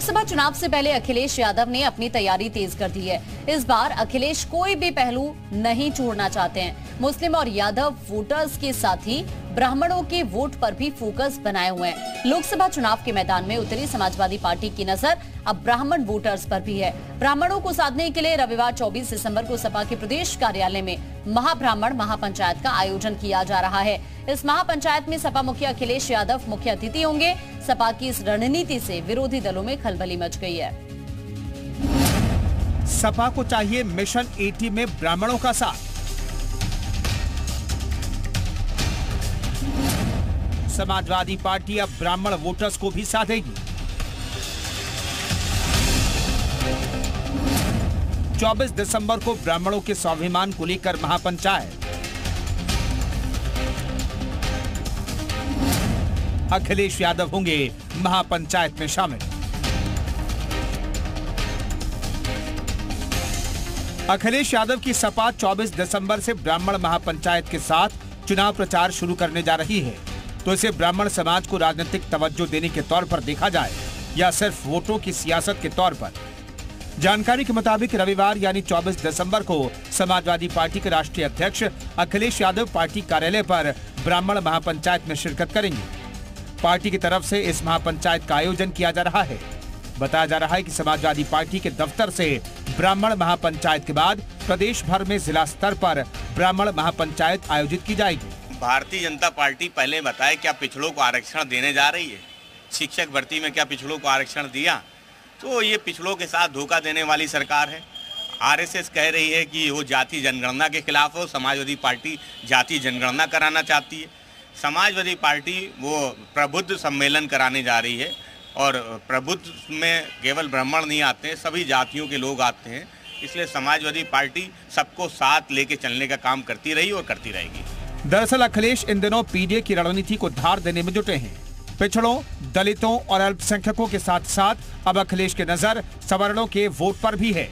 लोकसभा चुनाव से पहले अखिलेश यादव ने अपनी तैयारी तेज कर दी है। इस बार अखिलेश कोई भी पहलू नहीं छोड़ना चाहते हैं। मुस्लिम और यादव वोटर्स के साथ ही ब्राह्मणों के वोट पर भी फोकस बनाए हुए हैं। लोकसभा चुनाव के मैदान में उतरी समाजवादी पार्टी की नजर अब ब्राह्मण वोटर्स पर भी है। ब्राह्मणों को साधने के लिए रविवार 24 दिसंबर को सपा के प्रदेश कार्यालय में महाब्राह्मण महापंचायत का आयोजन किया जा रहा है। इस महापंचायत में सपा मुखिया अखिलेश यादव मुख्य अतिथि होंगे। सपा की इस रणनीति से विरोधी दलों में खलबली मच गई है। सपा को चाहिए मिशन 80 में ब्राह्मणों का साथ। समाजवादी पार्टी अब ब्राह्मण वोटर्स को भी साधेगी। 24 दिसंबर को ब्राह्मणों के स्वाभिमान को लेकर महापंचायत। अखिलेश यादव होंगे महापंचायत में शामिल। अखिलेश यादव की सपा 24 दिसंबर से ब्राह्मण महापंचायत के साथ चुनाव प्रचार शुरू करने जा रही है। तो इसे ब्राह्मण समाज को राजनीतिक तवज्जो देने के तौर पर देखा जाए या सिर्फ वोटों की सियासत के तौर पर। जानकारी के मुताबिक रविवार यानी 24 दिसंबर को समाजवादी पार्टी के राष्ट्रीय अध्यक्ष अखिलेश यादव पार्टी कार्यालय पर ब्राह्मण महापंचायत में शिरकत करेंगे। पार्टी की तरफ से इस महापंचायत का आयोजन किया जा रहा है। बताया जा रहा है कि समाजवादी पार्टी के दफ्तर से ब्राह्मण महापंचायत के बाद प्रदेश भर में जिला स्तर पर ब्राह्मण महापंचायत आयोजित की जाएगी। भारतीय जनता पार्टी पहले बताए क्या पिछड़ों को आरक्षण देने जा रही है। शिक्षक भर्ती में क्या पिछड़ों को आरक्षण दिया? तो ये पिछड़ों के साथ धोखा देने वाली सरकार है। आरएसएस कह रही है कि वो जाति जनगणना के खिलाफ हो। समाजवादी पार्टी जाति जनगणना कराना चाहती है। समाजवादी पार्टी वो प्रबुद्ध सम्मेलन कराने जा रही है और प्रबुद्ध में केवल ब्राह्मण नहीं आते हैं, सभी जातियों के लोग आते हैं। इसलिए समाजवादी पार्टी सबको साथ लेके चलने का काम करती रही और करती रहेगी। दरअसल अखिलेश इन दिनों पीडीए की रणनीति को धार देने में जुटे हैं। पिछड़ों, दलितों और अल्पसंख्यकों के साथ साथ अब अखिलेश की नजर सवर्णों के वोट पर भी है।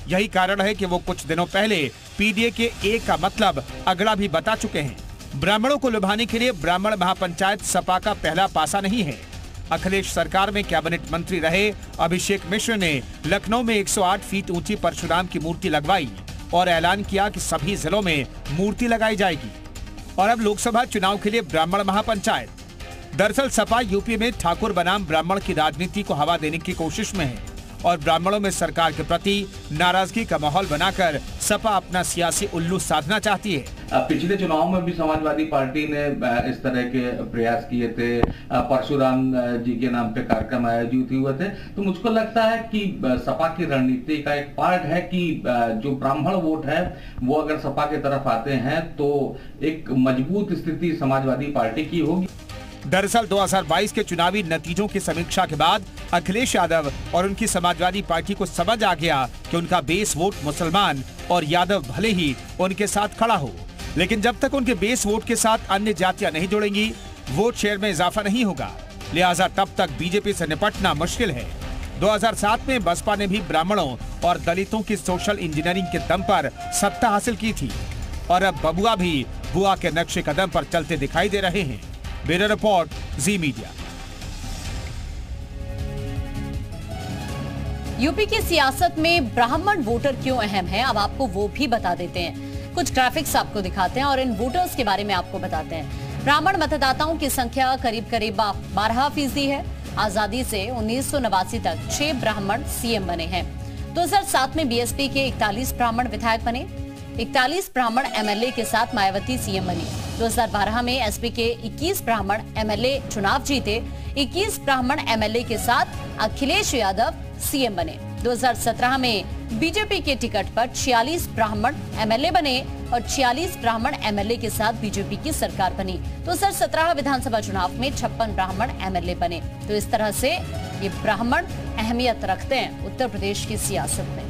यही कारण है कि वो कुछ दिनों पहले पीडीए के ए का मतलब अगला भी बता चुके हैं। ब्राह्मणों को लुभाने के लिए ब्राह्मण महापंचायत सपा का पहला पासा नहीं है। अखिलेश सरकार में कैबिनेट मंत्री रहे अभिषेक मिश्र ने लखनऊ में 108 फीट ऊंची परशुराम की मूर्ति लगवाई और ऐलान किया कि सभी जिलों में मूर्ति लगाई जाएगी। और अब लोकसभा चुनाव के लिए ब्राह्मण महापंचायत। दरअसल सपा यूपी में ठाकुर बनाम ब्राह्मण की राजनीति को हवा देने की कोशिश में है और ब्राह्मणों में सरकार के प्रति नाराजगी का माहौल बनाकर सपा अपना सियासी उल्लू साधना चाहती है। पिछले चुनाव में भी समाजवादी पार्टी ने इस तरह के प्रयास किए थे। परशुराम जी के नाम पे कार्यक्रम आयोजित हुए थे। तो मुझको लगता है कि सपा की रणनीति का एक पार्ट है कि जो ब्राह्मण वोट है वो अगर सपा की तरफ आते हैं तो एक मजबूत स्थिति समाजवादी पार्टी की होगी। दरअसल 2022 के चुनावी नतीजों की समीक्षा के बाद अखिलेश यादव और उनकी समाजवादी पार्टी को समझ आ गया कि उनका बेस वोट मुसलमान और यादव भले ही उनके साथ खड़ा हो, लेकिन जब तक उनके बेस वोट के साथ अन्य जातियां नहीं जुड़ेंगी वोट शेयर में इजाफा नहीं होगा। लिहाजा तब तक बीजेपी से निपटना मुश्किल है। 2007 में बसपा ने भी ब्राह्मणों और दलितों की सोशल इंजीनियरिंग के दम पर सत्ता हासिल की थी और अब बबुआ भी बुआ के नक्शे कदम पर चलते दिखाई दे रहे हैं। ब्यूरो रिपोर्ट, जी मीडिया। यूपी की सियासत में ब्राह्मण वोटर क्यों अहम है, अब आपको वो भी बता देते हैं। कुछ ग्राफिक्स आपको दिखाते हैं और इन वोटर्स के बारे में आपको बताते हैं। ब्राह्मण मतदाताओं की संख्या करीब 12% है। आजादी से 1989 तक 6 ब्राह्मण सीएम बने हैं। 2007 में बीएसपी के 41 ब्राह्मण विधायक बने। 41 ब्राह्मण एमएलए के साथ मायावती सीएम बनी। 2012 में एसपी के 21 ब्राह्मण एमएलए चुनाव जीते। 21 ब्राह्मण एमएलए के साथ अखिलेश यादव सीएम बने। 2017 में बीजेपी के टिकट पर 46 ब्राह्मण एमएलए बने और 46 ब्राह्मण एमएलए के साथ बीजेपी की सरकार बनी। 2017 विधानसभा चुनाव में 56 ब्राह्मण एमएलए बने। तो इस तरह से ये ब्राह्मण अहमियत रखते हैं उत्तर प्रदेश की सियासत में।